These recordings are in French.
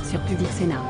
sur Public Sénat.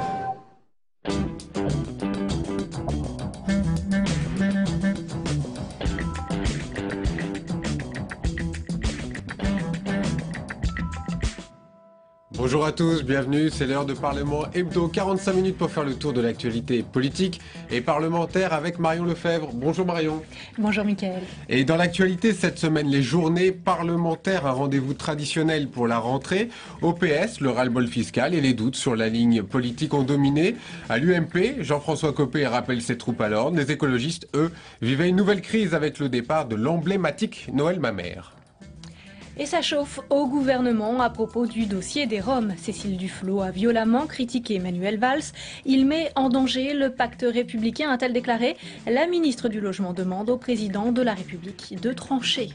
Bonjour à tous, bienvenue, c'est l'heure de Parlement Hebdo, 45 minutes pour faire le tour de l'actualité politique et parlementaire avec Marion Lefebvre. Bonjour Marion. Bonjour Mickaël. Et dans l'actualité cette semaine, les journées parlementaires, un rendez-vous traditionnel pour la rentrée. Au PS, le ras-le-bol fiscal et les doutes sur la ligne politique ont dominé. À l'UMP, Jean-François Copé rappelle ses troupes à l'ordre. Les écologistes, eux, vivaient une nouvelle crise avec le départ de l'emblématique Noël Mamère. Et ça chauffe au gouvernement à propos du dossier des Roms. Cécile Duflot a violemment critiqué Manuel Valls. Il met en danger le pacte républicain, a-t-elle déclaré. La ministre du Logement demande au président de la République de trancher.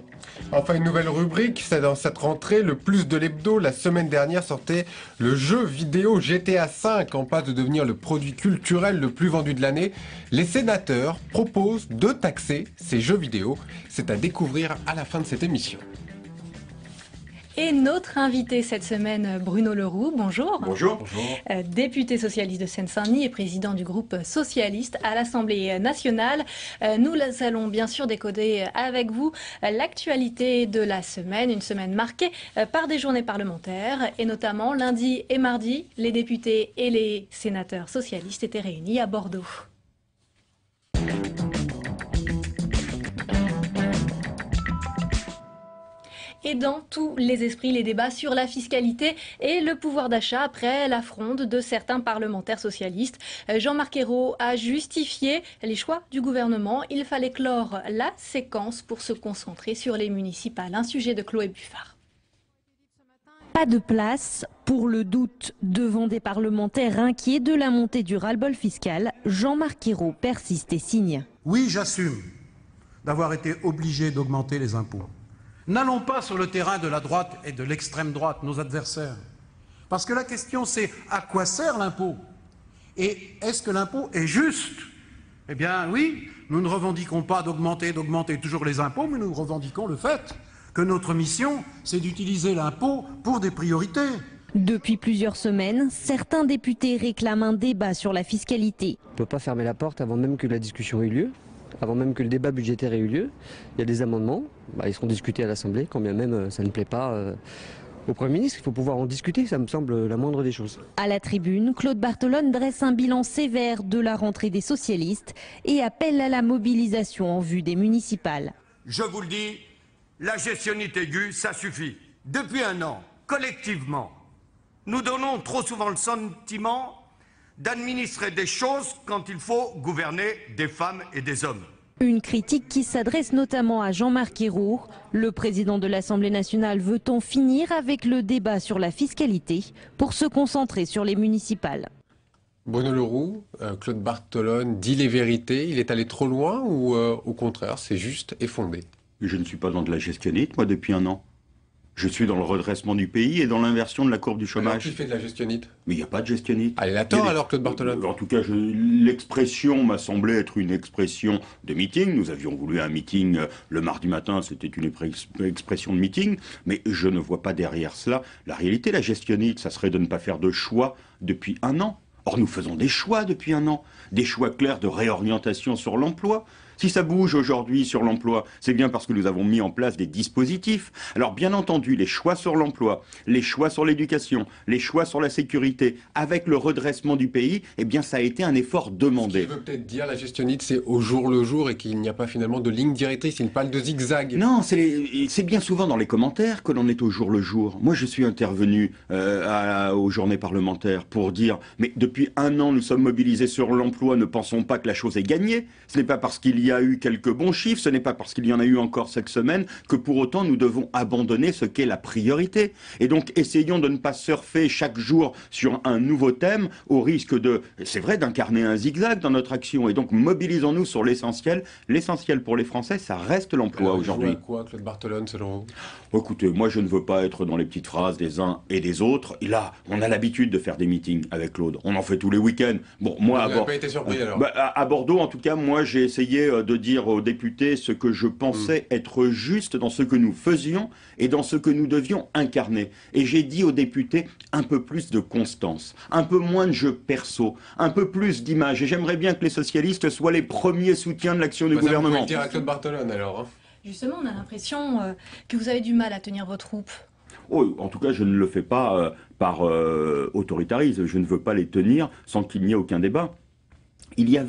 Enfin, une nouvelle rubrique, c'est dans cette rentrée, le plus de l'hebdo. La semaine dernière sortait le jeu vidéo GTA V, en passe de devenir le produit culturel le plus vendu de l'année. Les sénateurs proposent de taxer ces jeux vidéo. C'est à découvrir à la fin de cette émission. Et notre invité cette semaine, Bruno Le Roux, bonjour. Bonjour. Bonjour. Député socialiste de Seine-Saint-Denis et président du groupe socialiste à l'Assemblée nationale. Nous allons bien sûr décoder avec vous l'actualité de la semaine, une semaine marquée par des journées parlementaires et notamment lundi et mardi, les députés et les sénateurs socialistes étaient réunis à Bordeaux. Et dans tous les esprits, les débats sur la fiscalité et le pouvoir d'achat après la fronde de certains parlementaires socialistes. Jean-Marc Ayrault a justifié les choix du gouvernement. Il fallait clore la séquence pour se concentrer sur les municipales. Un sujet de Chloé Buffard. Pas de place pour le doute. Devant des parlementaires inquiets de la montée du ras-le-bol fiscal, Jean-Marc Ayrault persiste et signe. Oui, j'assume d'avoir été obligé d'augmenter les impôts. N'allons pas sur le terrain de la droite et de l'extrême droite, nos adversaires. Parce que la question c'est à quoi sert l'impôt? Et est-ce que l'impôt est juste? Eh bien oui, nous ne revendiquons pas d'augmenter toujours les impôts, mais nous revendiquons le fait que notre mission, c'est d'utiliser l'impôt pour des priorités. Depuis plusieurs semaines, certains députés réclament un débat sur la fiscalité. On ne peut pas fermer la porte avant même que la discussion ait eu lieu. Avant même que le débat budgétaire ait eu lieu, il y a des amendements, ils seront discutés à l'Assemblée, quand bien même ça ne plaît pas au Premier ministre. Il faut pouvoir en discuter, ça me semble la moindre des choses. À la tribune, Claude Barthelone dresse un bilan sévère de la rentrée des socialistes et appelle à la mobilisation en vue des municipales. Je vous le dis, la gestionnite aiguë, ça suffit. Depuis un an, collectivement, nous donnons trop souvent le sentiment d'administrer des choses quand il faut gouverner des femmes et des hommes. Une critique qui s'adresse notamment à Jean-Marc Ayrault. Le président de l'Assemblée nationale veut en finir avec le débat sur la fiscalité pour se concentrer sur les municipales. Bruno Le Roux, Claude Barthelone dit les vérités. Il est allé trop loin ou au contraire, c'est juste et fondé? Je ne suis pas dans de la gestionnite, moi, depuis un an. Je suis dans le redressement du pays et dans l'inversion de la courbe du chômage. Alors, qui fait de la gestionnite? Mais il n'y a pas de gestionnite. Elle a tort alors, Claude Barthelone. En tout cas, l'expression m'a semblé être une expression de meeting. Nous avions voulu un meeting le mardi matin, c'était une expression de meeting. Mais je ne vois pas derrière cela la réalité. La gestionnite, ça serait de ne pas faire de choix depuis un an. Or, nous faisons des choix depuis un an. Des choix clairs de réorientation sur l'emploi. Si ça bouge aujourd'hui sur l'emploi, c'est bien parce que nous avons mis en place des dispositifs. Alors bien entendu, les choix sur l'emploi, les choix sur l'éducation, les choix sur la sécurité, avec le redressement du pays, eh bien ça a été un effort demandé. Ce qui veut peut-être dire la gestionnite, c'est au jour le jour et qu'il n'y a pas finalement de ligne directrice, il parle de zigzag. Non, c'est bien souvent dans les commentaires que l'on est au jour le jour. Moi je suis intervenu aux journées parlementaires pour dire, mais depuis un an nous sommes mobilisés sur l'emploi, ne pensons pas que la chose est gagnée. Ce n'est pas parce qu'il y a eu quelques bons chiffres, ce n'est pas parce qu'il y en a eu encore cette semaine que pour autant nous devons abandonner ce qu'est la priorité. Et donc essayons de ne pas surfer chaque jour sur un nouveau thème au risque de, c'est vrai, d'incarner un zigzag dans notre action. Et donc mobilisons-nous sur l'essentiel. L'essentiel pour les Français, ça reste l'emploi aujourd'hui. Quoi, Claude Barthelone, selon vous? Écoutez, moi je ne veux pas être dans les petites phrases des uns et des autres. Et là, on a l'habitude de faire des meetings avec Claude. On en fait tous les week-ends. Bon, moi, vous n'avez pas été surpris alors? À Bordeaux, en tout cas, moi j'ai essayé de dire aux députés ce que je pensais être juste dans ce que nous faisions et dans ce que nous devions incarner. Et j'ai dit aux députés un peu plus de constance, un peu moins de jeu perso, un peu plus d'image. Et j'aimerais bien que les socialistes soient les premiers soutiens de l'action du gouvernement. Vous pouvez le dire à Claude Barthelone alors. Justement, on a l'impression que vous avez du mal à tenir vos troupes. Oh, en tout cas, je ne le fais pas par autoritarisme. Je ne veux pas les tenir sans qu'il n'y ait aucun débat. Il y a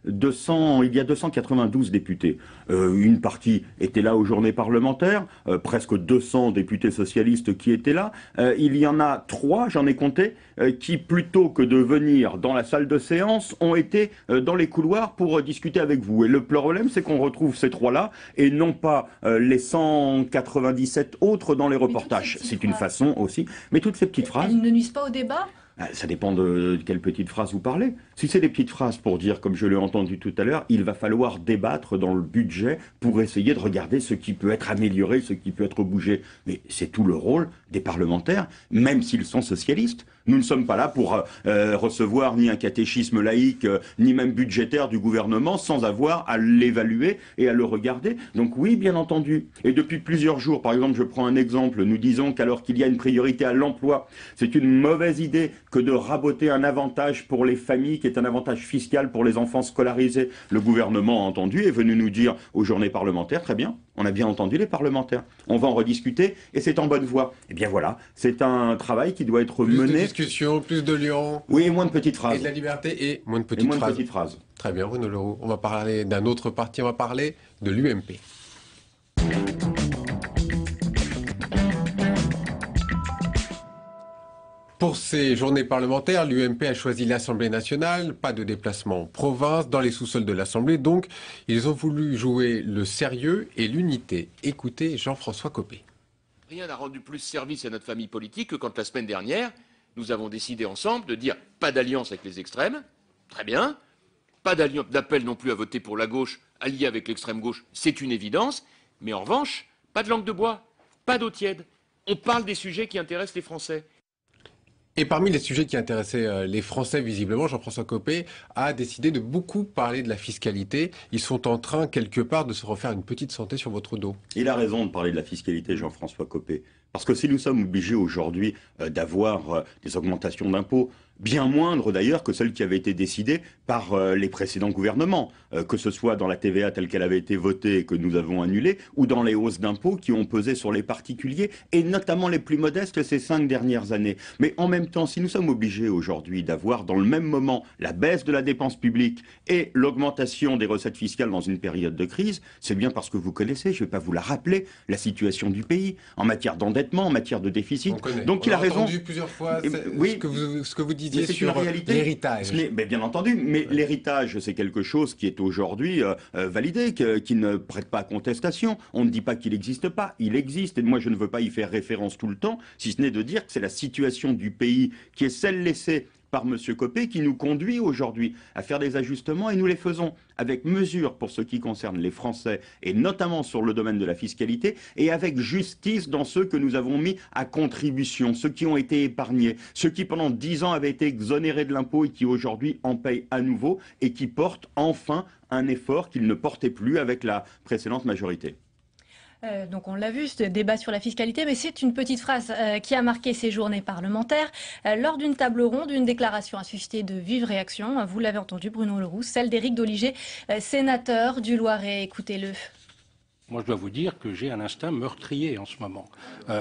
292 députés. Une partie était là aux journées parlementaires, presque 200 députés socialistes qui étaient là. Il y en a 3, j'en ai compté, qui plutôt que de venir dans la salle de séance, ont été dans les couloirs pour discuter avec vous. Et le problème, c'est qu'on retrouve ces 3-là et non pas les 197 autres dans les reportages. C'est une façon aussi. Mais toutes ces petites phrases... Elles ne nuisent pas au débat ? Ça dépend de quelle petite phrase vous parlez. Si c'est des petites phrases pour dire, comme je l'ai entendu tout à l'heure, il va falloir débattre dans le budget pour essayer de regarder ce qui peut être amélioré, ce qui peut être bougé. Mais c'est tout le rôle des parlementaires, même s'ils sont socialistes. Nous ne sommes pas là pour recevoir ni un catéchisme laïque, ni même budgétaire du gouvernement, sans avoir à l'évaluer et à le regarder. Donc oui, bien entendu. Et depuis plusieurs jours, par exemple, je prends un exemple, nous disons qu'alors qu'il y a une priorité à l'emploi, c'est une mauvaise idée que de raboter un avantage pour les familles, qui est un avantage fiscal pour les enfants scolarisés. Le gouvernement a entendu, est venu nous dire aux journées parlementaires, très bien, on a bien entendu les parlementaires. On va en rediscuter et c'est en bonne voie. Eh bien voilà, c'est un travail qui doit être mené... Plus de discussion, plus de lions... Oui, moins de petites phrases. Et de la liberté et moins de petites phrases. Très bien, Bruno Leroux. On va parler d'un autre parti, on va parler de l'UMP. Pour ces journées parlementaires, l'UMP a choisi l'Assemblée nationale, pas de déplacement en province, dans les sous-sols de l'Assemblée. Donc, ils ont voulu jouer le sérieux et l'unité. Écoutez Jean-François Copé. Rien n'a rendu plus service à notre famille politique que quand la semaine dernière, nous avons décidé ensemble de dire pas d'alliance avec les extrêmes, très bien, pas d'appel non plus à voter pour la gauche, alliée avec l'extrême gauche, c'est une évidence, mais en revanche, pas de langue de bois, pas d'eau tiède. On parle des sujets qui intéressent les Français. Et parmi les sujets qui intéressaient les Français, visiblement, Jean-François Copé a décidé de beaucoup parler de la fiscalité. Ils sont en train, quelque part, de se refaire une petite santé sur votre dos. Il a raison de parler de la fiscalité, Jean-François Copé. Parce que si nous sommes obligés aujourd'hui d'avoir des augmentations d'impôts, bien moindres d'ailleurs que celles qui avaient été décidées par les précédents gouvernements, que ce soit dans la TVA telle qu'elle avait été votée et que nous avons annulée, ou dans les hausses d'impôts qui ont pesé sur les particuliers, et notamment les plus modestes ces 5 dernières années. Mais en même temps, si nous sommes obligés aujourd'hui d'avoir dans le même moment la baisse de la dépense publique et l'augmentation des recettes fiscales dans une période de crise, c'est bien parce que vous connaissez, je ne vais pas vous la rappeler, la situation du pays en matière d'endettement, en matière de déficit. Donc il a raison. Entendu plusieurs fois oui, ce que vous disiez sur l'héritage. Mais bien entendu, mais l'héritage, c'est quelque chose qui est aujourd'hui validé, qui ne prête pas à contestation. On ne dit pas qu'il n'existe pas, il existe. Et moi, je ne veux pas y faire référence tout le temps, si ce n'est de dire que c'est la situation du pays qui est celle laissée par M. Copé qui nous conduit aujourd'hui à faire des ajustements et nous les faisons avec mesure pour ce qui concerne les Français et notamment sur le domaine de la fiscalité et avec justice dans ceux que nous avons mis à contribution, ceux qui ont été épargnés, ceux qui pendant 10 ans avaient été exonérés de l'impôt et qui aujourd'hui en payent à nouveau et qui portent enfin un effort qu'ils ne portaient plus avec la précédente majorité. Donc on l'a vu, ce débat sur la fiscalité, mais c'est une petite phrase qui a marqué ces journées parlementaires. Lors d'une table ronde, une déclaration a suscité de vives réactions. Vous l'avez entendu, Bruno Leroux, celle d'Éric Doligé, sénateur du Loiret. Écoutez-le. Moi, je dois vous dire que j'ai un instinct meurtrier en ce moment.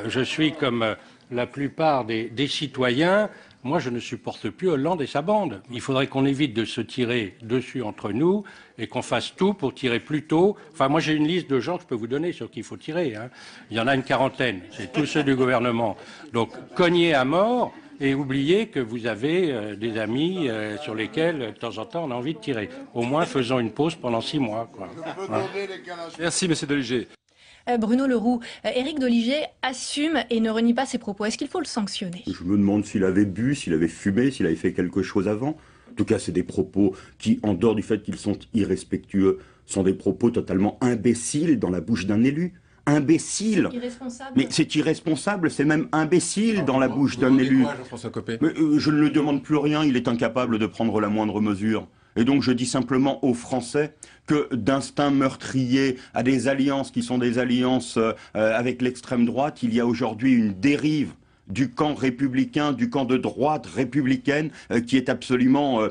Je suis comme la plupart des citoyens. Moi, je ne supporte plus Hollande et sa bande. Il faudrait qu'on évite de se tirer dessus entre nous et qu'on fasse tout pour tirer plus tôt. Enfin, moi, j'ai une liste de gens que je peux vous donner sur qui il faut tirer. Il y en a une quarantaine. C'est tous ceux du gouvernement. Donc, cognez à mort et oubliez que vous avez des amis sur lesquels, de temps en temps, on a envie de tirer. Au moins, faisons une pause pendant 6 mois. Quoi. Merci, monsieur Doligé. Bruno Leroux, Éric Doligé assume et ne renie pas ses propos. Est-ce qu'il faut le sanctionner? Je me demande s'il avait bu, s'il avait fumé, s'il avait fait quelque chose avant. En tout cas, c'est des propos qui, en dehors du fait qu'ils sont irrespectueux, sont des propos totalement imbéciles dans la bouche d'un élu. Imbécile. Irresponsable. Mais c'est irresponsable, c'est même imbécile dans la bouche d'un élu. Quoi, Jean-François Copé ? Mais, je ne lui demande plus rien, il est incapable de prendre la moindre mesure. Et donc je dis simplement aux Français que d'instinct meurtrier à des alliances qui sont des alliances avec l'extrême droite, il y a aujourd'hui une dérive du camp républicain, du camp de droite républicaine, qui est absolument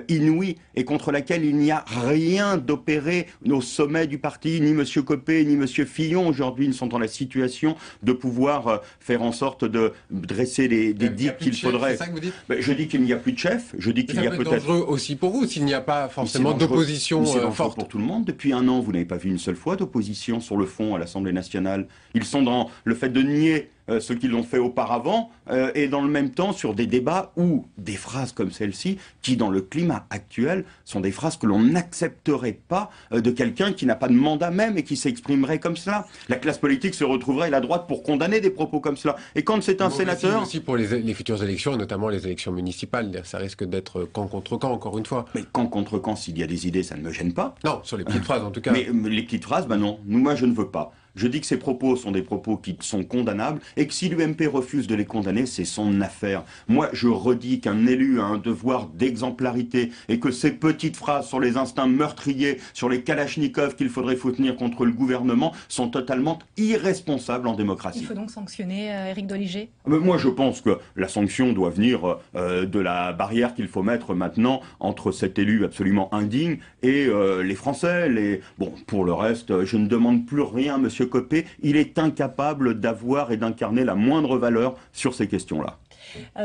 inouïe et contre laquelle il n'y a rien d'opéré au sommet du parti. Ni M. Copé, ni M. Fillon, aujourd'hui, ne sont dans la situation de pouvoir faire en sorte de dresser des digues qu'il faudrait. C'est ça que vous dites ? Je dis qu'il n'y a plus de chef, je dis qu'il y a peut-être... C'est dangereux aussi pour vous, s'il n'y a pas forcément d'opposition forte. Pour tout le monde. Depuis un an, vous n'avez pas vu une seule fois d'opposition sur le fond à l'Assemblée nationale. Ils sont dans le fait de nier ce qu'ils ont fait auparavant, et dans le même temps sur des débats où des phrases comme celle-ci, qui dans le climat actuel sont des phrases que l'on n'accepterait pas de quelqu'un qui n'a pas de mandat même et qui s'exprimerait comme cela. La classe politique se retrouverait, la droite, pour condamner des propos comme cela. Et quand c'est un sénateur... aussi pour les futures élections, et notamment les élections municipales, ça risque d'être camp contre camp, encore une fois. Mais camp contre camp, s'il y a des idées, ça ne me gêne pas. Non, sur les petites phrases en tout cas. Mais les petites phrases, non. Moi, je ne veux pas. Je dis que ces propos sont des propos qui sont condamnables et que si l'UMP refuse de les condamner, c'est son affaire. Moi, je redis qu'un élu a un devoir d'exemplarité et que ces petites phrases sur les instincts meurtriers, sur les kalachnikovs qu'il faudrait soutenir contre le gouvernement sont totalement irresponsables en démocratie. Il faut donc sanctionner Éric Doligé ? Moi, je pense que la sanction doit venir de la barrière qu'il faut mettre maintenant entre cet élu absolument indigne et les Français. Bon, pour le reste, je ne demande plus rien, monsieur Copé, il est incapable d'avoir et d'incarner la moindre valeur sur ces questions-là.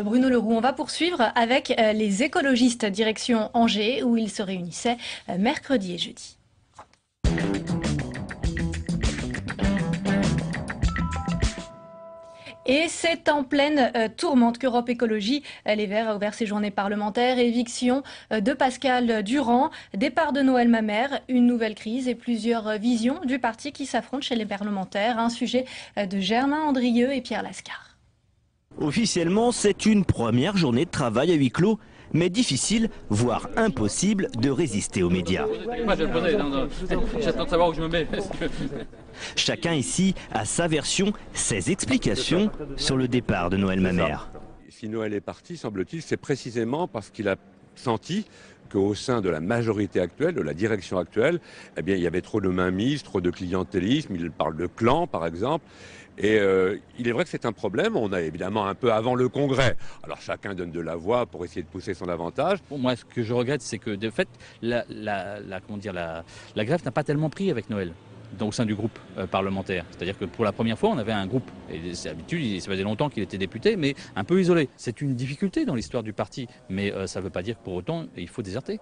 Bruno Leroux, on va poursuivre avec les écologistes direction Angers, où ils se réunissaient mercredi et jeudi. Et c'est en pleine tourmente qu'Europe Écologie Les Verts a ouvert ses journées parlementaires. Éviction de Pascal Durand, départ de Noël Mamère, une nouvelle crise et plusieurs visions du parti qui s'affrontent chez les parlementaires. Un sujet de Germain Andrieux et Pierre Lascar. Officiellement, c'est une première journée de travail à huis clos, mais difficile, voire impossible, de résister aux médias. Moi, je le posais, j'attends de savoir où je me mets. Chacun ici a sa version, ses explications sur le départ de Noël Mamère. Si Noël est parti, semble-t-il, c'est précisément parce qu'il a senti qu'au sein de la majorité actuelle, de la direction actuelle, eh bien, il y avait trop de mainmise, trop de clientélisme. Il parle de clan, par exemple. Et il est vrai que c'est un problème. On a évidemment un peu avant le Congrès. Alors chacun donne de la voix pour essayer de pousser son avantage. Bon, moi, ce que je regrette, c'est que de fait, la grève n'a pas tellement pris avec Noël au sein du groupe parlementaire. C'est-à-dire que pour la première fois, on avait un groupe, et d'habitude, ça faisait longtemps qu'il était député, mais un peu isolé. C'est une difficulté dans l'histoire du parti, mais ça ne veut pas dire que pour autant, il faut déserter.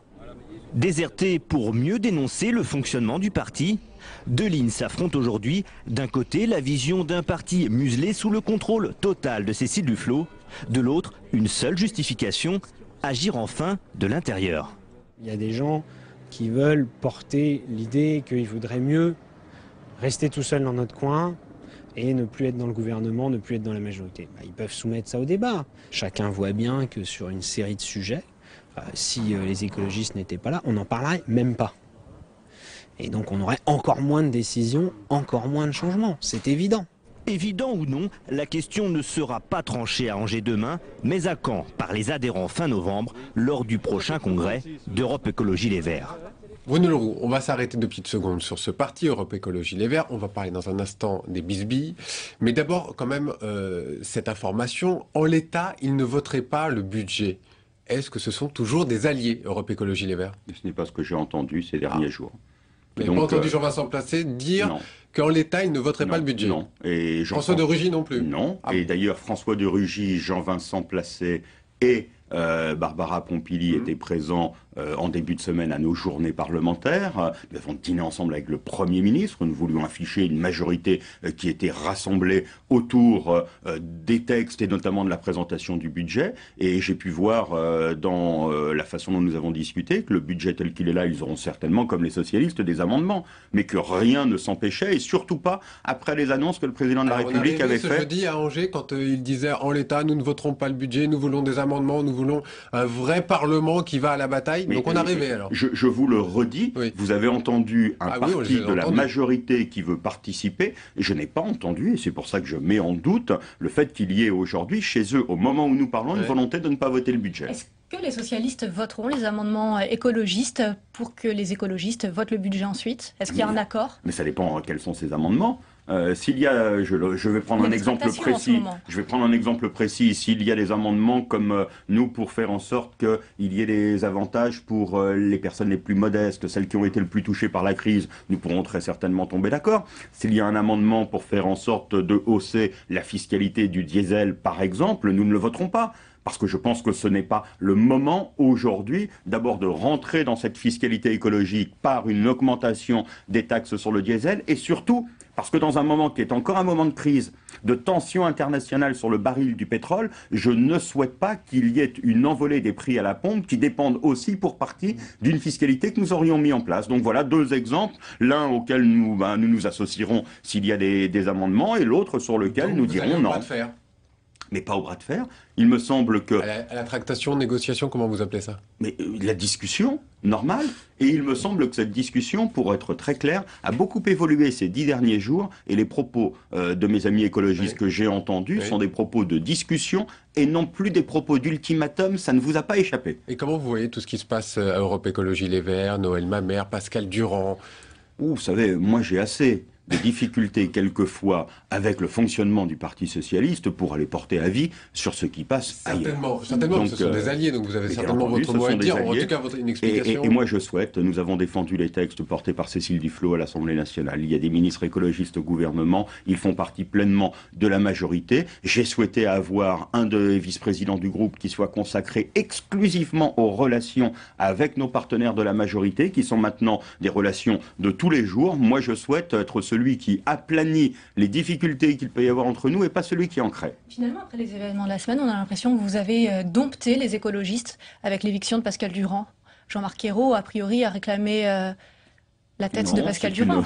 Déserter pour mieux dénoncer le fonctionnement du parti. Deux lignes s'affrontent aujourd'hui. D'un côté, la vision d'un parti muselé sous le contrôle total de Cécile Duflot. De l'autre, une seule justification, agir enfin de l'intérieur. Il y a des gens qui veulent porter l'idée qu'il faudrait mieux rester tout seul dans notre coin et ne plus être dans le gouvernement, ne plus être dans la majorité. Ils peuvent soumettre ça au débat. Chacun voit bien que sur une série de sujets, si les écologistes n'étaient pas là, on n'en parlerait même pas. Et donc on aurait encore moins de décisions, encore moins de changements, c'est évident. Évident ou non, la question ne sera pas tranchée à Angers demain, mais à Caen par les adhérents fin novembre, lors du prochain congrès d'Europe Écologie Les Verts. Bruno Leroux, on va s'arrêter 2 petites secondes sur ce parti Europe Écologie Les Verts. On va parler dans un instant des bisbilles. Mais d'abord, quand même, cette information. En l'état, ils ne voteraient pas le budget. Est-ce que ce sont toujours des alliés, Europe Écologie Les Verts? Ce n'est pas ce que j'ai entendu ces derniers jours. Vous n'avez pas entendu Jean-Vincent Placé dire qu'en l'état, il ne voterait pas le budget? Non. Et François de Rugy non plus? Non. Et d'ailleurs, François de Rugy, Jean-Vincent Placé et Barbara Pompili étaient présents en début de semaine à nos journées parlementaires. Nous avons dîné ensemble avec le Premier ministre. Nous voulions afficher une majorité qui était rassemblée autour des textes et notamment de la présentation du budget. Et j'ai pu voir dans la façon dont nous avons discuté que le budget tel qu'il est là, ils auront certainement, comme les socialistes, des amendements. Mais que rien ne s'empêchait, et surtout pas après les annonces que le président de la République avait faites. Ce jeudi à Angers, quand il disait en l'état, nous ne voterons pas le budget, nous voulons des amendements, nous voulons un vrai Parlement qui va à la bataille. Donc on a rêvé alors. Je vous le redis, vous avez entendu un parti de la majorité qui veut participer, et je n'ai pas entendu, et c'est pour ça que je mets en doute le fait qu'il y ait aujourd'hui chez eux, au moment où nous parlons, une volonté de ne pas voter le budget. Que les socialistes voteront les amendements écologistes pour que les écologistes votent le budget ensuite? Est-ce qu'il y a un accord? Mais ça dépend quels sont ces amendements. S'il y a, je vais prendre un exemple précis. Je vais prendre un exemple précis. S'il y a des amendements comme nous pour faire en sorte qu'il y ait des avantages pour les personnes les plus modestes, celles qui ont été le plus touchées par la crise, nous pourrons très certainement tomber d'accord. S'il y a un amendement pour faire en sorte de hausser la fiscalité du diesel, par exemple, nous ne le voterons pas. Parce que je pense que ce n'est pas le moment aujourd'hui d'abord de rentrer dans cette fiscalité écologique par une augmentation des taxes sur le diesel et surtout parce que dans un moment qui est encore un moment de crise, de tension internationale sur le baril du pétrole, je ne souhaite pas qu'il y ait une envolée des prix à la pompe qui dépendent aussi pour partie d'une fiscalité que nous aurions mis en place. Donc voilà deux exemples, l'un auquel nous nous associerons s'il y a des amendements et l'autre sur lequel nous dirons non. Mais pas au bras de fer. Il me semble que... À la tractation, négociation, comment vous appelez ça? Mais la discussion, normale. Et il me semble que cette discussion, pour être très clair, a beaucoup évolué ces 10 derniers jours. Et les propos de mes amis écologistes que j'ai entendus sont des propos de discussion et non plus des propos d'ultimatum. Ça ne vous a pas échappé. Et comment vous voyez tout ce qui se passe à Europe Écologie Les Verts, Noël Mamère, Pascal Durand? Vous savez, moi j'ai assez de difficultés quelquefois avec le fonctionnement du Parti Socialiste pour aller porter avis sur ce qui passe ailleurs. Certainement, donc, ce sont des alliés, donc vous avez certainement votre mot à dire, ou en tout cas une explication. Et moi je souhaite, nous avons défendu les textes portés par Cécile Duflot à l'Assemblée nationale. Il y a des ministres écologistes au gouvernement, ils font partie pleinement de la majorité. J'ai souhaité avoir un des vice-présidents du groupe qui soit consacré exclusivement aux relations avec nos partenaires de la majorité, qui sont maintenant des relations de tous les jours. Moi je souhaite être celui qui aplanit les difficultés qu'il peut y avoir entre nous et pas celui qui en crée. Finalement, après les événements de la semaine, on a l'impression que vous avez dompté les écologistes avec l'éviction de Pascal Durand. Jean-Marc Ayrault, a priori, a réclamé la tête de Pascal Durand.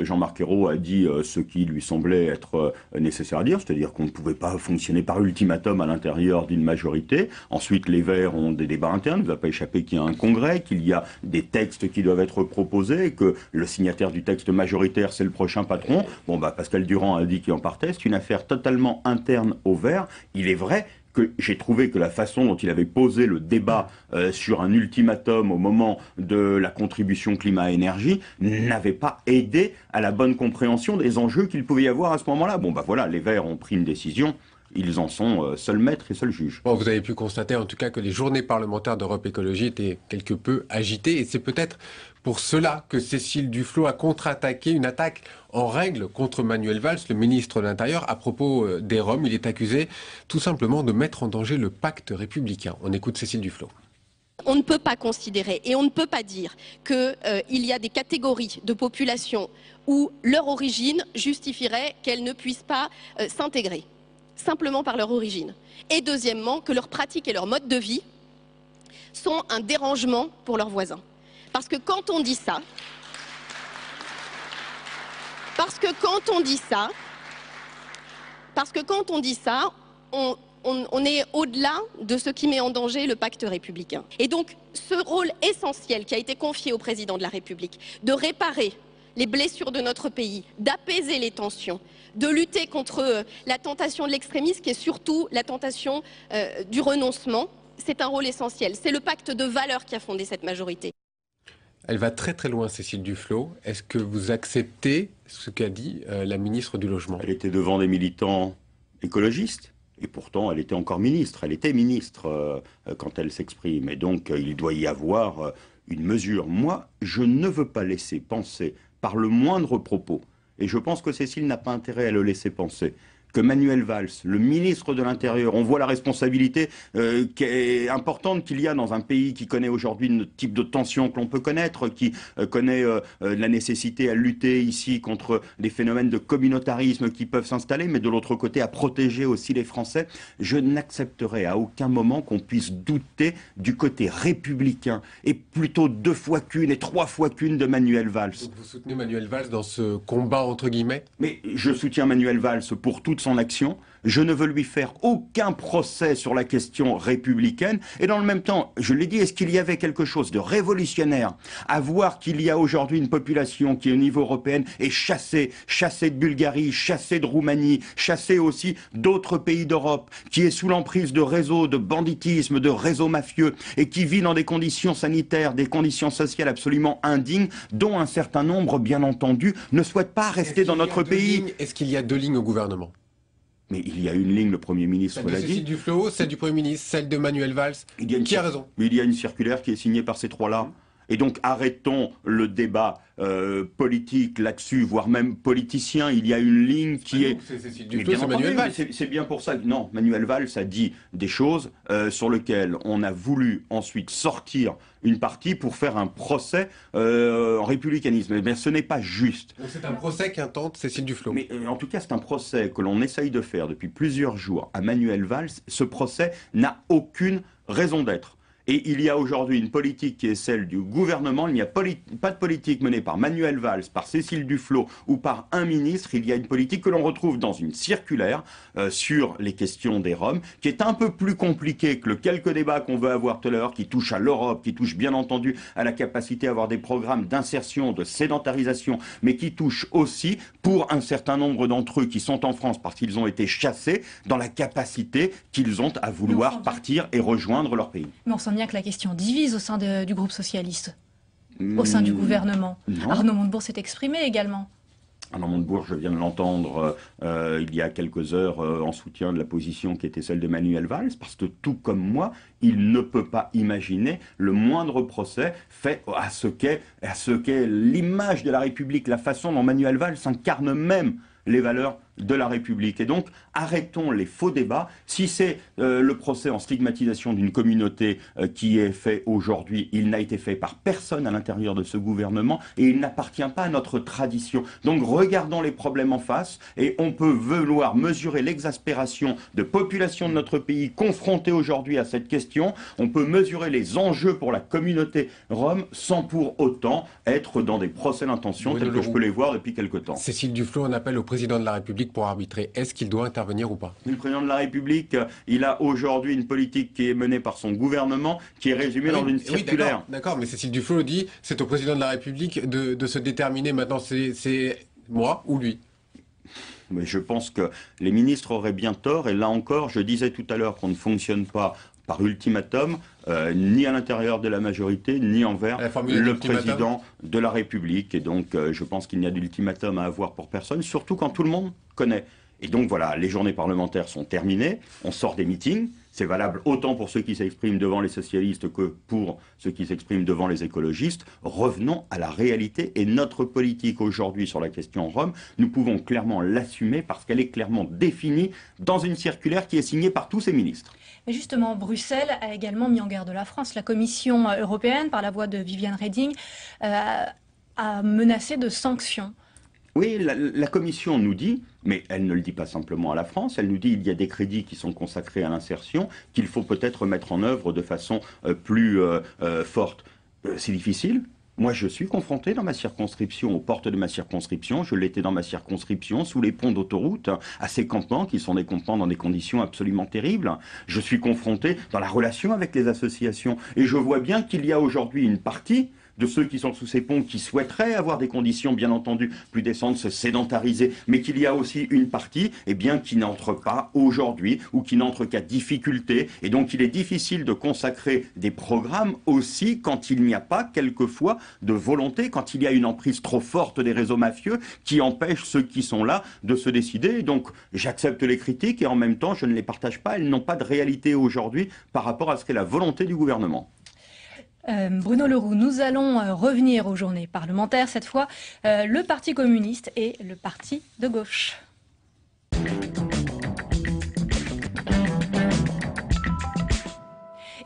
Jean-Marc Ayrault a dit ce qui lui semblait être nécessaire à dire, c'est-à-dire qu'on ne pouvait pas fonctionner par ultimatum à l'intérieur d'une majorité. Ensuite, les Verts ont des débats internes, il ne va pas échapper qu'il y a un congrès, qu'il y a des textes qui doivent être proposés, que le signataire du texte majoritaire, c'est le prochain patron. Bon, Pascal Durand a dit qu'il en partait. C'est une affaire totalement interne aux Verts. Il est vrai que j'ai trouvé que la façon dont il avait posé le débat sur un ultimatum au moment de la contribution climat-énergie n'avait pas aidé à la bonne compréhension des enjeux qu'il pouvait y avoir à ce moment-là. Bon, voilà, les Verts ont pris une décision. Ils en sont seuls maîtres et seuls juges. Bon, vous avez pu constater en tout cas que les journées parlementaires d'Europe Écologie étaient quelque peu agitées et c'est peut-être pour cela que Cécile Duflot a contre-attaqué une attaque en règle contre Manuel Valls, le ministre de l'Intérieur, à propos des Roms. Il est accusé tout simplement de mettre en danger le pacte républicain. On écoute Cécile Duflot. On ne peut pas considérer et on ne peut pas dire qu'il y a des catégories de population où leur origine justifierait qu'elles ne puissent pas s'intégrer, simplement par leur origine. Et deuxièmement, que leurs pratiques et leur mode de vie sont un dérangement pour leurs voisins. Parce que quand on dit ça, on est au-delà de ce qui met en danger le pacte républicain. Et donc, ce rôle essentiel qui a été confié au président de la République, de réparer les blessures de notre pays, d'apaiser les tensions, de lutter contre la tentation de l'extrémisme, qui est surtout la tentation du renoncement, c'est un rôle essentiel. C'est le pacte de valeurs qui a fondé cette majorité. Elle va très très loin, Cécile Duflot. Est-ce que vous acceptez ce qu'a dit la ministre du Logement? Elle était devant des militants écologistes. Et pourtant, elle était encore ministre. Elle était ministre quand elle s'exprime. Et donc, il doit y avoir une mesure. Moi, je ne veux pas laisser penser par le moindre propos, et je pense que Cécile n'a pas intérêt à le laisser penser, que Manuel Valls, le ministre de l'Intérieur, on voit la responsabilité qui est importante qu'il y a dans un pays qui connaît aujourd'hui le type de tension que l'on peut connaître, qui connaît la nécessité à lutter ici contre des phénomènes de communautarisme qui peuvent s'installer, mais de l'autre côté à protéger aussi les Français. Je n'accepterai à aucun moment qu'on puisse douter du côté républicain, et plutôt 2 fois qu'une et 3 fois qu'une de Manuel Valls. Donc vous soutenez Manuel Valls dans ce combat entre guillemets? Mais je soutiens Manuel Valls pour toute son action. je ne veux lui faire aucun procès sur la question républicaine. Et dans le même temps, je l'ai dit, est-ce qu'il y avait quelque chose de révolutionnaire à voir qu'il y a aujourd'hui une population qui, au niveau européen, est chassée de Bulgarie, chassée de Roumanie, chassée aussi d'autres pays d'Europe, qui est sous l'emprise de réseaux de banditisme, de réseaux mafieux, et qui vit dans des conditions sanitaires, des conditions sociales absolument indignes, dont un certain nombre, bien entendu, ne souhaitent pas rester dans notre pays. Est-ce qu'il y a 2 lignes au gouvernement? Mais il y a une ligne, le Premier ministre l'a dit. Celle de Cécile Duflot, celle du Premier ministre, celle de Manuel Valls. Qui a raison? Il y a une circulaire qui est signée par ces trois-là. Et donc arrêtons le débat politique là-dessus, voire même politicien. Il y a une ligne qui est... C'est Cécile Duflot, c'est Manuel Valls. C'est bien pour ça que... Non, Manuel Valls a dit des choses sur lesquelles on a voulu ensuite sortir une partie pour faire un procès en républicanisme. Mais ce n'est pas juste. Donc c'est un procès qu'intente Cécile Duflot. Mais en tout cas, c'est un procès que l'on essaye de faire depuis plusieurs jours à Manuel Valls. Ce procès n'a aucune raison d'être. Et il y a aujourd'hui une politique qui est celle du gouvernement. Il n'y a pas de politique menée par Manuel Valls, par Cécile Duflot ou par un ministre. Il y a une politique que l'on retrouve dans une circulaire sur les questions des Roms, qui est un peu plus compliquée que le quelques débats qu'on veut avoir tout à l'heure, qui touche à l'Europe, qui touche bien entendu à la capacité à avoir des programmes d'insertion, de sédentarisation, mais qui touche aussi, pour un certain nombre d'entre eux qui sont en France parce qu'ils ont été chassés, dans la capacité qu'ils ont à vouloir partir et rejoindre leur pays. Mais on sent bien que la question divise au sein du groupe socialiste, au sein du gouvernement. Non. Arnaud Montebourg s'est exprimé également. Arnaud Montebourg, je viens de l'entendre il y a quelques heures en soutien de la position qui était celle de Manuel Valls, parce que tout comme moi, il ne peut pas imaginer le moindre procès fait à ce qu'est l'image de la République, la façon dont Manuel Valls incarne même les valeurs de la République. Et donc, arrêtons les faux débats. Si c'est le procès en stigmatisation d'une communauté qui est fait aujourd'hui, il n'a été fait par personne à l'intérieur de ce gouvernement et il n'appartient pas à notre tradition. Donc, regardons les problèmes en face et on peut vouloir mesurer l'exaspération de population de notre pays confrontée aujourd'hui à cette question. On peut mesurer les enjeux pour la communauté rome sans pour autant être dans des procès d'intention tels que je peux les voir depuis quelque temps. Cécile Duflot, on appelle au président de la République pour arbitrer. Est-ce qu'il doit intervenir ou pas? Le président de la République, il a aujourd'hui une politique qui est menée par son gouvernement, qui est résumée dans une circulaire. Oui, d'accord, mais Cécile Duflot dit c'est au président de la République de se déterminer maintenant, c'est moi ou lui. Mais je pense que les ministres auraient bien tort, et là encore, je disais tout à l'heure qu'on ne fonctionne pas par ultimatum, ni à l'intérieur de la majorité, ni envers le président de la République. Et donc, je pense qu'il n'y a d'ultimatum à avoir pour personne, surtout quand tout le monde connaît. Et donc voilà, les journées parlementaires sont terminées, on sort des meetings, c'est valable autant pour ceux qui s'expriment devant les socialistes que pour ceux qui s'expriment devant les écologistes. Revenons à la réalité et notre politique aujourd'hui sur la question Rome, nous pouvons clairement l'assumer parce qu'elle est clairement définie dans une circulaire qui est signée par tous ces ministres. Mais justement, Bruxelles a également mis en garde la France. La Commission européenne, par la voix de Viviane Reding, a menacé de sanctions. Oui, la Commission nous dit, mais elle ne le dit pas simplement à la France, elle nous dit qu'il y a des crédits qui sont consacrés à l'insertion, qu'il faut peut-être mettre en œuvre de façon plus forte. C'est difficile. Moi, je suis confronté dans ma circonscription, aux portes de ma circonscription, je l'étais dans ma circonscription, sous les ponts d'autoroute, à ces campements qui sont des campements dans des conditions absolument terribles. Je suis confronté dans la relation avec les associations. Et je vois bien qu'il y a aujourd'hui une partie de ceux qui sont sous ces ponts, qui souhaiteraient avoir des conditions, bien entendu, plus décentes, se sédentariser, mais qu'il y a aussi une partie, eh bien, qui n'entre pas aujourd'hui, ou qui n'entre qu'à difficulté, et donc il est difficile de consacrer des programmes aussi quand il n'y a pas, quelquefois, de volonté, quand il y a une emprise trop forte des réseaux mafieux, qui empêche ceux qui sont là de se décider. Et donc, j'accepte les critiques, et en même temps, je ne les partage pas, elles n'ont pas de réalité aujourd'hui par rapport à ce qu'est la volonté du gouvernement. Bruno Le Roux, nous allons revenir aux journées parlementaires, cette fois le Parti communiste et le Parti de gauche.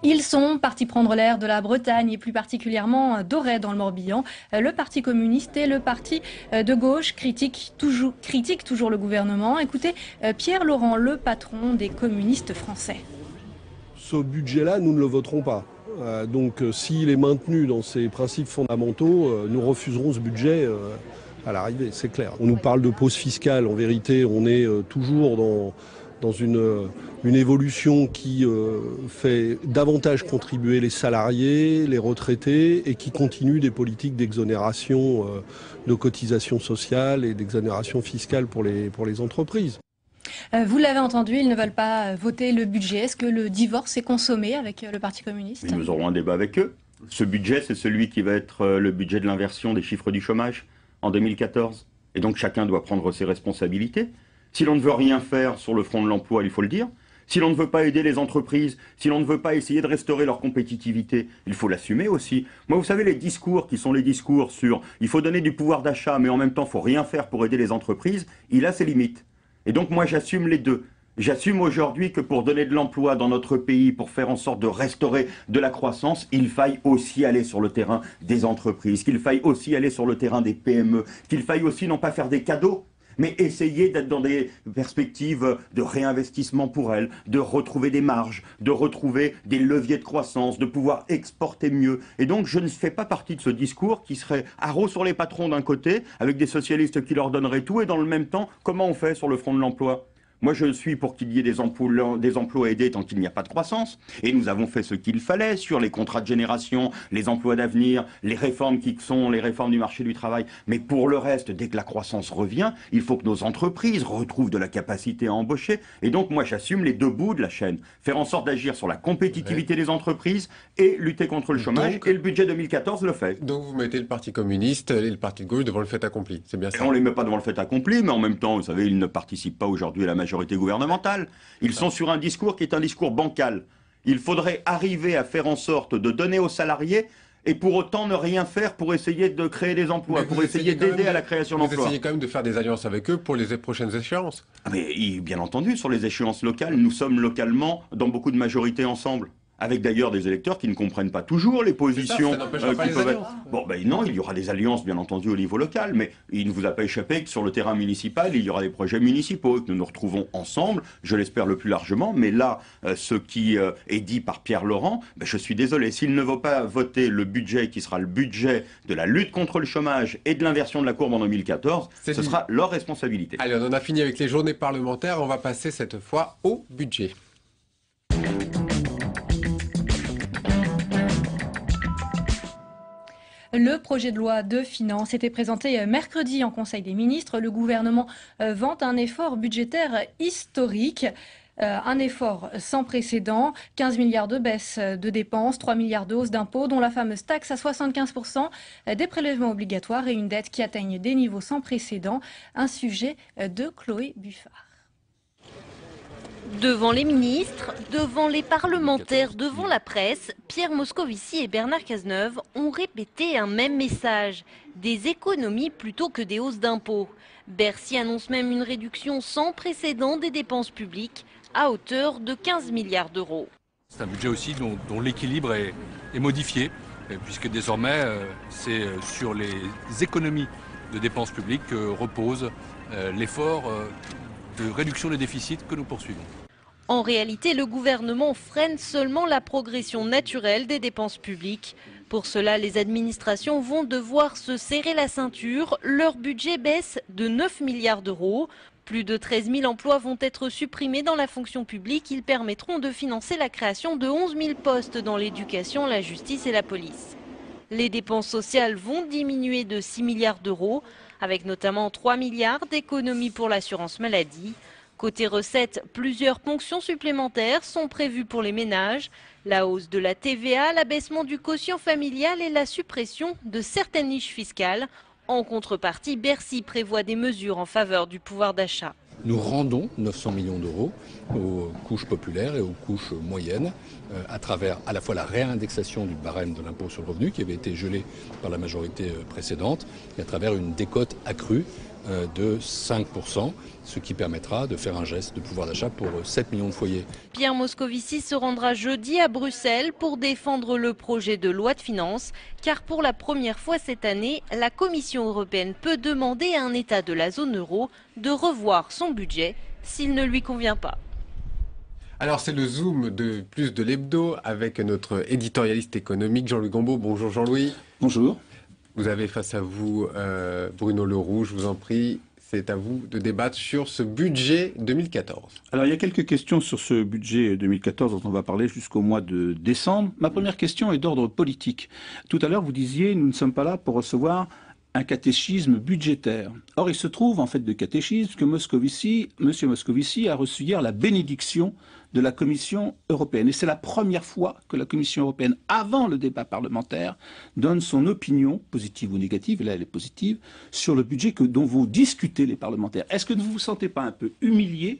Ils sont partis prendre l'air de la Bretagne et plus particulièrement d'Auray dans le Morbihan. Le Parti communiste et le Parti de gauche critiquent toujours le gouvernement. Écoutez Pierre Laurent, le patron des communistes français. Ce budget-là, nous ne le voterons pas. Donc s'il est maintenu dans ses principes fondamentaux, nous refuserons ce budget à l'arrivée, c'est clair. On nous parle de pause fiscale, en vérité on est toujours dans une évolution qui fait davantage contribuer les salariés, les retraités, et qui continue des politiques d'exonération de cotisations sociales et d'exonération fiscale pour les entreprises. Vous l'avez entendu, ils ne veulent pas voter le budget. Est-ce que le divorce est consommé avec le Parti communiste? Nous aurons un débat avec eux. Ce budget, c'est celui qui va être le budget de l'inversion des chiffres du chômage en 2014. Et donc chacun doit prendre ses responsabilités. Si l'on ne veut rien faire sur le front de l'emploi, il faut le dire. Si l'on ne veut pas aider les entreprises, si l'on ne veut pas essayer de restaurer leur compétitivité, il faut l'assumer aussi. Moi, vous savez, les discours qui sont les discours sur il faut donner du pouvoir d'achat, mais en même temps, il ne faut rien faire pour aider les entreprises, il a ses limites. Et donc moi, j'assume les deux. J'assume aujourd'hui que pour donner de l'emploi dans notre pays, pour faire en sorte de restaurer de la croissance, il faille aussi aller sur le terrain des entreprises, qu'il faille aussi aller sur le terrain des PME, qu'il faille aussi non pas faire des cadeaux, mais essayer d'être dans des perspectives de réinvestissement pour elles, de retrouver des marges, de retrouver des leviers de croissance, de pouvoir exporter mieux. Et donc je ne fais pas partie de ce discours qui serait haro sur les patrons d'un côté, avec des socialistes qui leur donneraient tout, et dans le même temps, comment on fait sur le front de l'emploi ? Moi, je suis pour qu'il y ait des emplois aidés tant qu'il n'y a pas de croissance. Et nous avons fait ce qu'il fallait sur les contrats de génération, les emplois d'avenir, les réformes qui sont les réformes du marché du travail. Mais pour le reste, dès que la croissance revient, il faut que nos entreprises retrouvent de la capacité à embaucher. Et donc, moi, j'assume les deux bouts de la chaîne. Faire en sorte d'agir sur la compétitivité des entreprises et lutter contre le chômage. Et le budget 2014 le fait. Donc, vous mettez le Parti communiste et le Parti de gauche devant le fait accompli. C'est bien ça. Et on ne les met pas devant le fait accompli, mais en même temps, vous savez, ils ne participent pas aujourd'hui à la majorité gouvernementale. Ils sont sur un discours qui est un discours bancal. Il faudrait arriver à faire en sorte de donner aux salariés et pour autant ne rien faire pour essayer de créer des emplois, pour essayer d'aider à la création d'emplois. Vous essayez quand même de faire des alliances avec eux pour les prochaines échéances. Mais bien entendu, sur les échéances locales, nous sommes localement dans beaucoup de majorités ensemble. Avec d'ailleurs des électeurs qui ne comprennent pas toujours les positions. Ça pas les alliances. Bon, ben non, il y aura des alliances, bien entendu, au niveau local, mais il ne vous a pas échappé que sur le terrain municipal, il y aura des projets municipaux, que nous nous retrouvons ensemble, je l'espère le plus largement, mais là, ce qui est dit par Pierre Laurent, ben, je suis désolé, s'il ne veut pas voter le budget qui sera le budget de la lutte contre le chômage et de l'inversion de la courbe en 2014, ce sera leur responsabilité. Allez, on en a fini avec les journées parlementaires, on va passer cette fois au budget. Le projet de loi de finances était présenté mercredi en Conseil des ministres. Le gouvernement vante un effort budgétaire historique. Un effort sans précédent, 15 milliards de baisse de dépenses, 3 milliards de hausse d'impôts, dont la fameuse taxe à 75%, des prélèvements obligatoires et une dette qui atteigne des niveaux sans précédent. Un sujet de Chloé Buffard. Devant les ministres, devant les parlementaires, devant la presse, Pierre Moscovici et Bernard Cazeneuve ont répété un même message. Des économies plutôt que des hausses d'impôts. Bercy annonce même une réduction sans précédent des dépenses publiques à hauteur de 15 milliards d'euros. C'est un budget aussi dont l'équilibre est modifié, puisque désormais c'est sur les économies de dépenses publiques que repose l'effort de réduction des déficits que nous poursuivons. En réalité, le gouvernement freine seulement la progression naturelle des dépenses publiques. Pour cela, les administrations vont devoir se serrer la ceinture. Leur budget baisse de 9 milliards d'euros. Plus de 13 000 emplois vont être supprimés dans la fonction publique. Ils permettront de financer la création de 11 000 postes dans l'éducation, la justice et la police. Les dépenses sociales vont diminuer de 6 milliards d'euros, avec notamment 3 milliards d'économies pour l'assurance maladie. Côté recettes, plusieurs ponctions supplémentaires sont prévues pour les ménages. La hausse de la TVA, l'abaissement du quotient familial et la suppression de certaines niches fiscales. En contrepartie, Bercy prévoit des mesures en faveur du pouvoir d'achat. Nous rendons 900 millions d'euros aux couches populaires et aux couches moyennes à travers à la fois la réindexation du barème de l'impôt sur le revenu qui avait été gelé par la majorité précédente et à travers une décote accrue de 5%, ce qui permettra de faire un geste de pouvoir d'achat pour 7 millions de foyers. Pierre Moscovici se rendra jeudi à Bruxelles pour défendre le projet de loi de finances, car pour la première fois cette année, la Commission européenne peut demander à un État de la zone euro de revoir son budget s'il ne lui convient pas. Alors c'est le Zoom de plus de l'hebdo avec notre éditorialiste économique Jean-Louis Gombaud. Bonjour Jean-Louis. Bonjour. Vous avez face à vous Bruno Leroux, je vous en prie. C'est à vous de débattre sur ce budget 2014. Alors il y a quelques questions sur ce budget 2014 dont on va parler jusqu'au mois de décembre. Ma première question est d'ordre politique. Tout à l'heure vous disiez nous ne sommes pas là pour recevoir un catéchisme budgétaire. Or il se trouve en fait de catéchisme que M. Moscovici a reçu hier la bénédiction de la Commission européenne. Et c'est la première fois que la Commission européenne, avant le débat parlementaire, donne son opinion, positive ou négative, et là elle est positive, sur le budget dont vous discutez les parlementaires. Est-ce que vous ne vous sentez pas un peu humilié,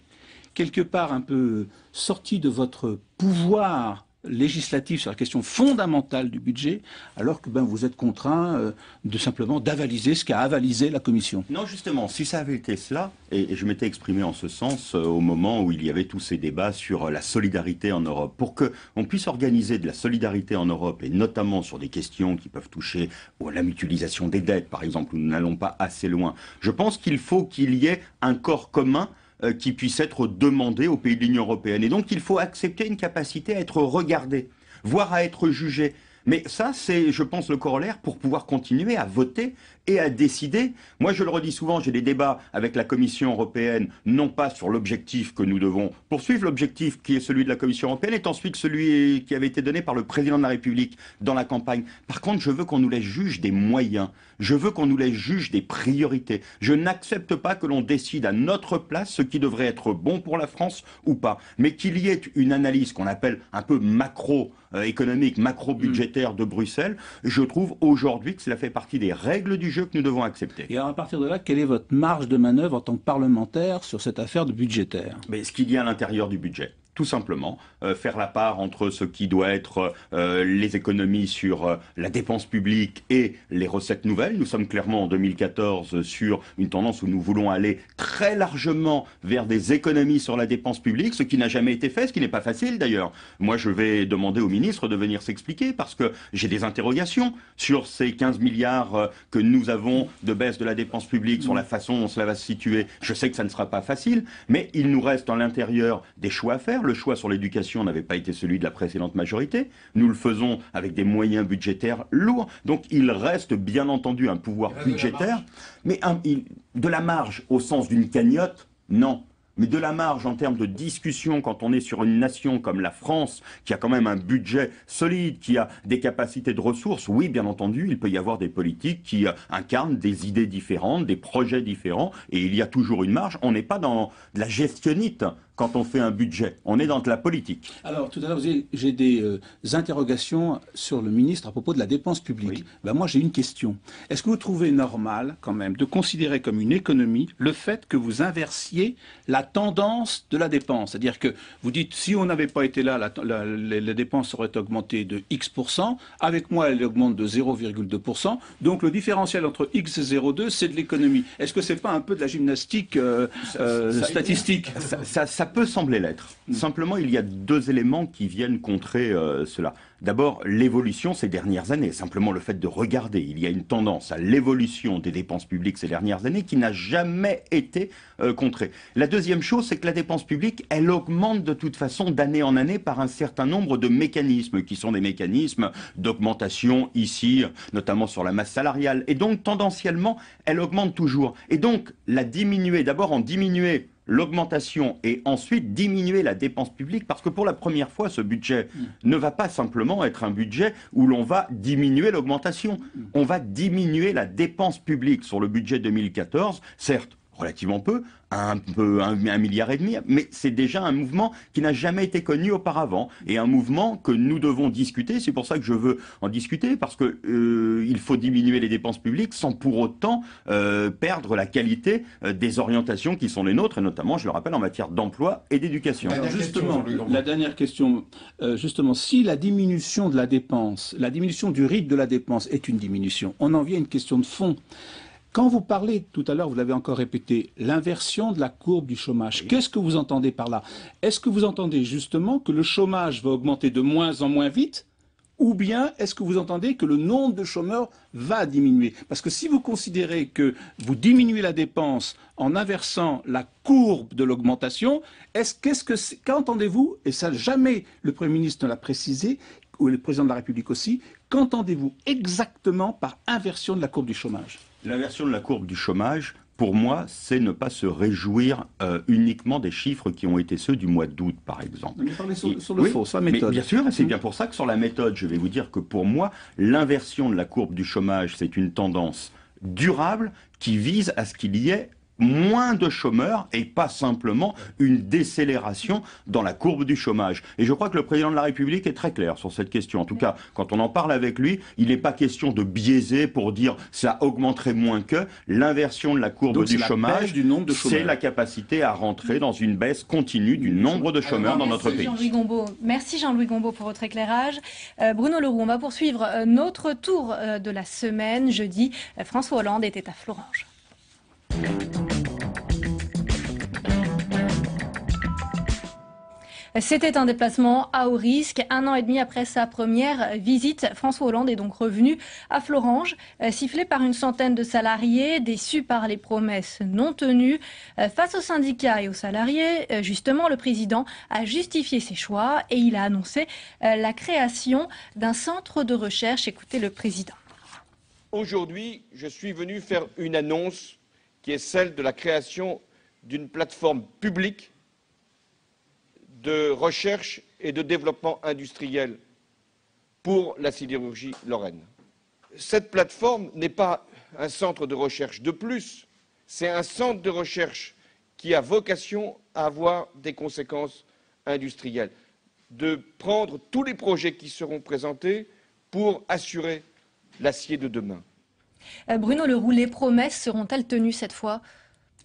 quelque part un peu sorti de votre pouvoir législatif sur la question fondamentale du budget, alors que vous êtes contraint de simplement d'avaliser ce qu'a avalisé la Commission? Non, justement, si ça avait été cela, et je m'étais exprimé en ce sens au moment où il y avait tous ces débats sur la solidarité en Europe, pour qu'on puisse organiser de la solidarité en Europe, et notamment sur des questions qui peuvent toucher à la mutualisation des dettes, par exemple, où nous n'allons pas assez loin, je pense qu'il faut qu'il y ait un corps commun qui puisse être demandé aux pays de l'Union européenne. Et donc il faut accepter une capacité à être regardé, voire à être jugé. Mais ça, c'est, je pense, le corollaire pour pouvoir continuer à voter et à décider. Moi, je le redis souvent, j'ai des débats avec la Commission européenne, non pas sur l'objectif que nous devons poursuivre, l'objectif qui est celui de la Commission européenne est ensuite celui qui avait été donné par le président de la République dans la campagne. Par contre, je veux qu'on nous laisse juge des moyens. Je veux qu'on nous laisse juge des priorités. Je n'accepte pas que l'on décide à notre place ce qui devrait être bon pour la France ou pas. Mais qu'il y ait une analyse qu'on appelle un peu macro-économique, macro-budgétaire de Bruxelles, je trouve aujourd'hui que cela fait partie des règles du jeu que nous devons accepter. Et alors à partir de là, quelle est votre marge de manœuvre en tant que parlementaire sur cette affaire de budgétaire? Mais ce qu'il y a à l'intérieur du budget. Tout simplement, faire la part entre ce qui doit être les économies sur la dépense publique et les recettes nouvelles. Nous sommes clairement en 2014 sur une tendance où nous voulons aller très largement vers des économies sur la dépense publique, ce qui n'a jamais été fait, ce qui n'est pas facile d'ailleurs. Moi, je vais demander au ministre de venir s'expliquer parce que j'ai des interrogations sur ces 15 milliards que nous avons de baisse de la dépense publique, sur la façon dont cela va se situer. Je sais que ça ne sera pas facile, mais il nous reste à l'intérieur des choix à faire. Le choix sur l'éducation n'avait pas été celui de la précédente majorité. Nous le faisons avec des moyens budgétaires lourds. Donc il reste bien entendu un pouvoir budgétaire, mais de la marge au sens d'une cagnotte, non. Mais de la marge en termes de discussion quand on est sur une nation comme la France, qui a quand même un budget solide, qui a des capacités de ressources, oui, bien entendu, il peut y avoir des politiques qui incarnent des idées différentes, des projets différents, et il y a toujours une marge. On n'est pas dans de la gestionnite quand on fait un budget, on est dans de la politique. Alors tout à l'heure, j'ai des interrogations sur le ministre à propos de la dépense publique. Oui. Moi j'ai une question. Est-ce que vous trouvez normal quand même de considérer comme une économie le fait que vous inversiez la tendance de la dépense? C'est-à-dire que vous dites, si on n'avait pas été là, les dépenses auraient augmenté de X%, avec moi elles augmentent de 0,2%, donc le différentiel entre X et 0,2 c'est de l'économie. Est-ce que c'est pas un peu de la gymnastique statistique? Ça peut sembler l'être. Simplement, il y a deux éléments qui viennent contrer cela. D'abord, l'évolution ces dernières années. Simplement le fait de regarder. Il y a une tendance à l'évolution des dépenses publiques ces dernières années qui n'a jamais été contrée. La deuxième chose, c'est que la dépense publique, elle augmente de toute façon d'année en année par un certain nombre de mécanismes qui sont des mécanismes d'augmentation ici, notamment sur la masse salariale. Et donc, tendanciellement, elle augmente toujours. Et donc, la diminuer, d'abord en diminuer l'augmentation et ensuite diminuer la dépense publique, parce que pour la première fois, ce budget ne va pas simplement être un budget où l'on va diminuer l'augmentation. On va diminuer la dépense publique sur le budget 2014, certes relativement peu, 1,5 milliard, mais c'est déjà un mouvement qui n'a jamais été connu auparavant, et un mouvement que nous devons discuter. C'est pour ça que je veux en discuter, parce que il faut diminuer les dépenses publiques sans pour autant perdre la qualité des orientations qui sont les nôtres, et notamment, je le rappelle, en matière d'emploi et d'éducation. Justement, la dernière question, justement, si la diminution de la dépense, la diminution du rythme de la dépense est une diminution, on en vient à une question de fond. Quand vous parlez, tout à l'heure, vous l'avez encore répété, l'inversion de la courbe du chômage, qu'est-ce que vous entendez par là? Est-ce que vous entendez justement que le chômage va augmenter de moins en moins vite? Ou bien est-ce que vous entendez que le nombre de chômeurs va diminuer? Parce que si vous considérez que vous diminuez la dépense en inversant la courbe de l'augmentation, qu'entendez-vous, et ça jamais le Premier ministre ne l'a précisé, ou le Président de la République aussi, qu'entendez-vous exactement par inversion de la courbe du chômage? L'inversion de la courbe du chômage pour moi, c'est ne pas se réjouir uniquement des chiffres qui ont été ceux du mois d'août, par exemple. Mais parlez sur le fond, sur la méthode. Mais bien sûr, c'est bien pour ça que sur la méthode, je vais vous dire que pour moi, l'inversion de la courbe du chômage, c'est une tendance durable qui vise à ce qu'il y ait moins de chômeurs et pas simplement une décélération dans la courbe du chômage. Et je crois que le président de la République est très clair sur cette question. En tout cas, quand on en parle avec lui, il n'est pas question de biaiser pour dire ça augmenterait moins que. L'inversion de la courbe Donc, du chômage, c'est la chômeurs. capacité à rentrer dans une baisse continue du nombre de chômeurs dans notre pays. Jean-Louis Gombault. Merci Jean-Louis Gombault pour votre éclairage. Bruno Leroux, on va poursuivre notre tour de la semaine. Jeudi, François Hollande était à Florange. C'était un déplacement à haut risque. 1 an et demi après sa première visite, François Hollande est donc revenu à Florange, sifflé par une centaine de salariés, déçus par les promesses non tenues. Face aux syndicats et aux salariés, justement, le président a justifié ses choix et il a annoncé la création d'un centre de recherche. Écoutez le président. Aujourd'hui, je suis venu faire une annonce qui est celle de la création d'une plateforme publique de recherche et de développement industriel pour la sidérurgie lorraine. Cette plateforme n'est pas un centre de recherche de plus, c'est un centre de recherche qui a vocation à avoir des conséquences industrielles, de prendre tous les projets qui seront présentés pour assurer l'acier de demain. Bruno Leroux, les promesses seront-elles tenues cette fois?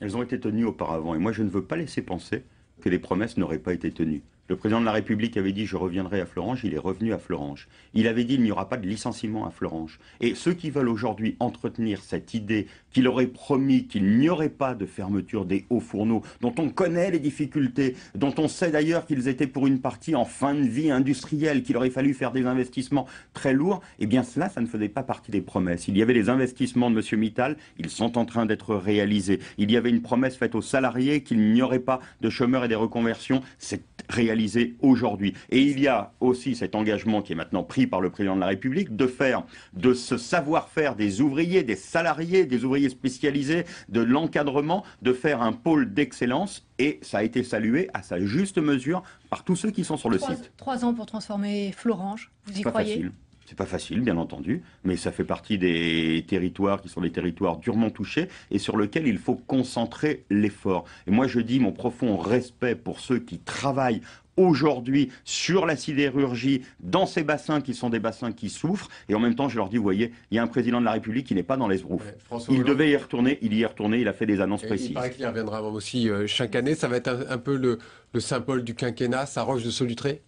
Elles ont été tenues auparavant et moi je ne veux pas laisser penser que les promesses n'auraient pas été tenues. Le président de la République avait dit « je reviendrai à Florange », il est revenu à Florange. Il avait dit « il n'y aura pas de licenciement à Florange ». Et ceux qui veulent aujourd'hui entretenir cette idée qu'il aurait promis qu'il n'y aurait pas de fermeture des hauts fourneaux, dont on connaît les difficultés, dont on sait d'ailleurs qu'ils étaient pour une partie en fin de vie industrielle, qu'il aurait fallu faire des investissements très lourds, eh bien cela, ça ne faisait pas partie des promesses. Il y avait les investissements de M. Mittal, ils sont en train d'être réalisés. Il y avait une promesse faite aux salariés qu'il n'y aurait pas de chômeurs et des reconversions, c'est réalisé aujourd'hui. Et il y a aussi cet engagement qui est maintenant pris par le président de la République de faire de ce savoir-faire des ouvriers, des salariés, des ouvriers spécialisés, de l'encadrement, de faire un pôle d'excellence. Et ça a été salué à sa juste mesure par tous ceux qui sont sur le site. 3 ans pour transformer Florange, vous y croyez? C'est pas facile, bien entendu, mais ça fait partie des territoires qui sont des territoires durement touchés et sur lesquels il faut concentrer l'effort. Et moi, je dis mon profond respect pour ceux qui travaillent aujourd'hui sur la sidérurgie, dans ces bassins qui sont des bassins qui souffrent. Et en même temps, je leur dis, vous voyez, il y a un président de la République qui n'est pas dans les esbroufs. Il devait y retourner, il y est retourné, il a fait des annonces précises. Il paraît qu'il y reviendra aussi chaque année. Ça va être un peu le symbole du quinquennat, sa roche de Solutré.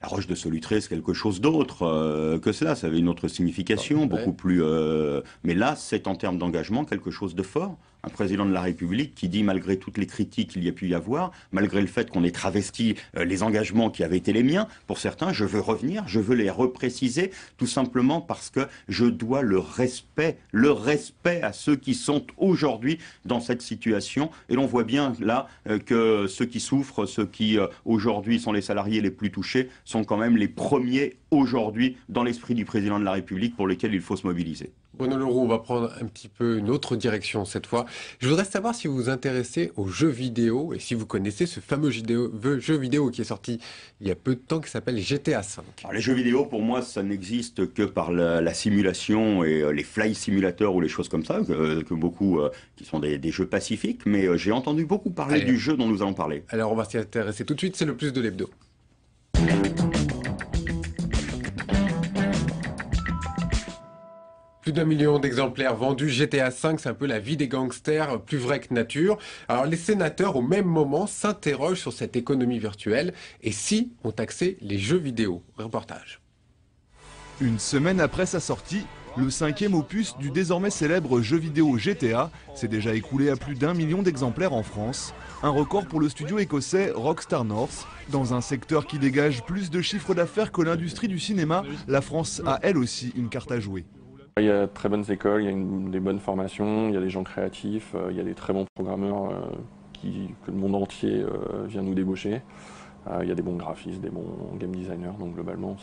La roche de Solutré, c'est quelque chose d'autre que cela. Ça avait une autre signification, beaucoup plus... Mais là, c'est en termes d'engagement quelque chose de fort. Un président de la République qui dit, malgré toutes les critiques qu'il y a pu y avoir, malgré le fait qu'on ait travesti les engagements qui avaient été les miens, pour certains, je veux revenir, je veux les repréciser, tout simplement parce que je dois le respect à ceux qui sont aujourd'hui dans cette situation. Et l'on voit bien là que ceux qui souffrent, ceux qui aujourd'hui sont les salariés les plus touchés, sont quand même les premiers aujourd'hui dans l'esprit du président de la République pour lesquels il faut se mobiliser. Bruno Leroux, on va prendre un petit peu une autre direction cette fois. Je voudrais savoir si vous vous intéressez aux jeux vidéo et si vous connaissez ce fameux jeu vidéo qui est sorti il y a peu de temps qui s'appelle GTA V. Alors, les jeux vidéo, pour moi, ça n'existe que par la simulation et les fly simulateurs ou les choses comme ça, que beaucoup qui sont des jeux pacifiques. Mais j'ai entendu beaucoup parler du jeu dont nous allons parler. Alors on va s'y intéresser tout de suite, c'est le plus de l'hebdo. Plus d'1 million d'exemplaires vendus, GTA V, c'est un peu la vie des gangsters, plus vrai que nature. Alors les sénateurs, au même moment, s'interrogent sur cette économie virtuelle et si ont taxé les jeux vidéo. Reportage. Une semaine après sa sortie, le 5e opus du désormais célèbre jeu vidéo GTA s'est déjà écoulé à plus d'1 million d'exemplaires en France. Un record pour le studio écossais Rockstar North. Dans un secteur qui dégage plus de chiffres d'affaires que l'industrie du cinéma, la France a elle aussi une carte à jouer. Il y a de très bonnes écoles, il y a des bonnes formations, il y a des gens créatifs, il y a des très bons programmeurs que le monde entier vient nous débaucher. Il y a des bons graphistes, des bons game designers, donc globalement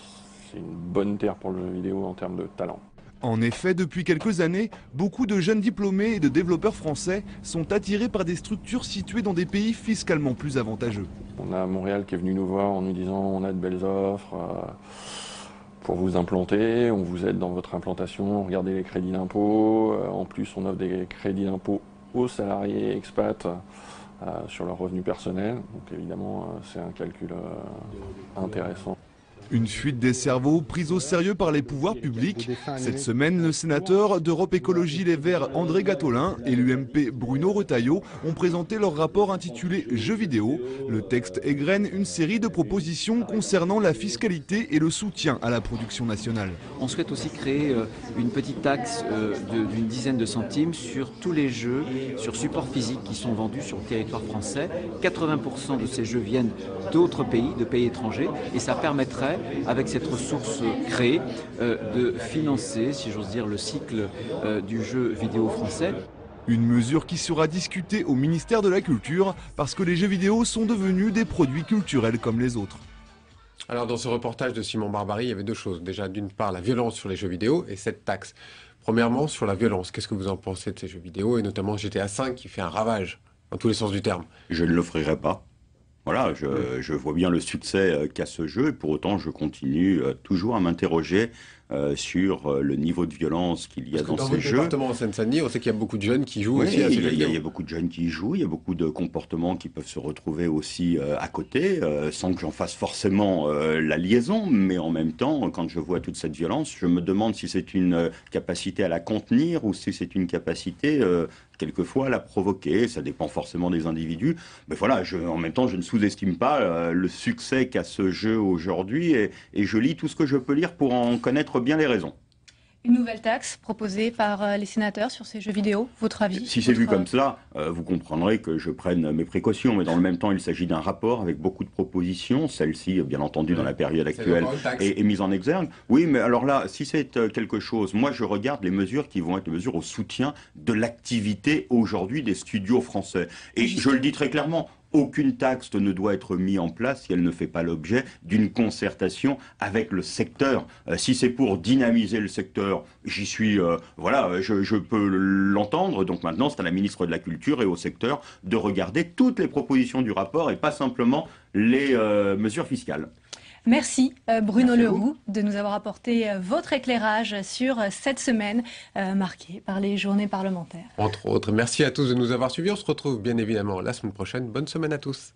c'est une bonne terre pour le jeu vidéo en termes de talent. En effet, depuis quelques années, beaucoup de jeunes diplômés et de développeurs français sont attirés par des structures situées dans des pays fiscalement plus avantageux. On a Montréal qui est venu nous voir en nous disant on a de belles offres pour vous implanter, on vous aide dans votre implantation, regardez les crédits d'impôt, en plus on offre des crédits d'impôt aux salariés expats sur leurs revenus personnels, donc évidemment c'est un calcul intéressant. Une fuite des cerveaux prise au sérieux par les pouvoirs publics. Cette semaine, le sénateur d'Europe Écologie Les Verts André Gattolin et l'UMP Bruno Retailleau ont présenté leur rapport intitulé Jeux vidéo. Le texte égrène une série de propositions concernant la fiscalité et le soutien à la production nationale. On souhaite aussi créer une petite taxe d'une dizaine de centimes sur tous les jeux sur support physique qui sont vendus sur le territoire français. 80% de ces jeux viennent d'autres pays, de pays étrangers, et ça permettrait, avec cette ressource créée, de financer, si j'ose dire, le cycle du jeu vidéo français. Une mesure qui sera discutée au ministère de la Culture parce que les jeux vidéo sont devenus des produits culturels comme les autres. Alors dans ce reportage de Simon Barbarie, il y avait deux choses. Déjà d'une part la violence sur les jeux vidéo et cette taxe. Premièrement sur la violence, qu'est-ce que vous en pensez de ces jeux vidéo et notamment GTA V qui fait un ravage dans tous les sens du terme? Je ne l'offrirai pas. Voilà, je vois bien le succès qu'a ce jeu et pour autant je continue toujours à m'interroger sur le niveau de violence qu'il y a dans ces jeux. Dans votre département en Seine-Saint-Denis, on sait qu'il y a beaucoup de jeunes qui jouent oui, aussi à ces jeux vidéo. Il y a beaucoup de jeunes qui y jouent, il y a beaucoup de comportements qui peuvent se retrouver aussi à côté, sans que j'en fasse forcément la liaison, mais en même temps, quand je vois toute cette violence, je me demande si c'est une capacité à la contenir ou si c'est une capacité quelquefois à la provoquer. Ça dépend forcément des individus. Mais voilà, en même temps, je ne sous-estime pas le succès qu'a ce jeu aujourd'hui et je lis tout ce que je peux lire pour en connaître bien les raisons. Une nouvelle taxe proposée par les sénateurs sur ces jeux vidéo, votre avis? Si c'est vu comme cela, vous comprendrez que je prenne mes précautions, mais dans le même temps, il s'agit d'un rapport avec beaucoup de propositions. Celle-ci, bien entendu, dans la période actuelle, est mise en exergue. Oui, mais alors là, si c'est quelque chose, moi je regarde les mesures qui vont être les mesures au soutien de l'activité aujourd'hui des studios français. Et je le dis très clairement, aucune taxe ne doit être mise en place si elle ne fait pas l'objet d'une concertation avec le secteur. Si c'est pour dynamiser le secteur, j'y suis, voilà, je peux l'entendre. Donc maintenant, c'est à la ministre de la Culture et au secteur de regarder toutes les propositions du rapport et pas simplement les mesures fiscales. Merci Bruno Leroux de nous avoir apporté votre éclairage sur cette semaine marquée par les journées parlementaires. Entre autres, merci à tous de nous avoir suivis. On se retrouve bien évidemment la semaine prochaine. Bonne semaine à tous.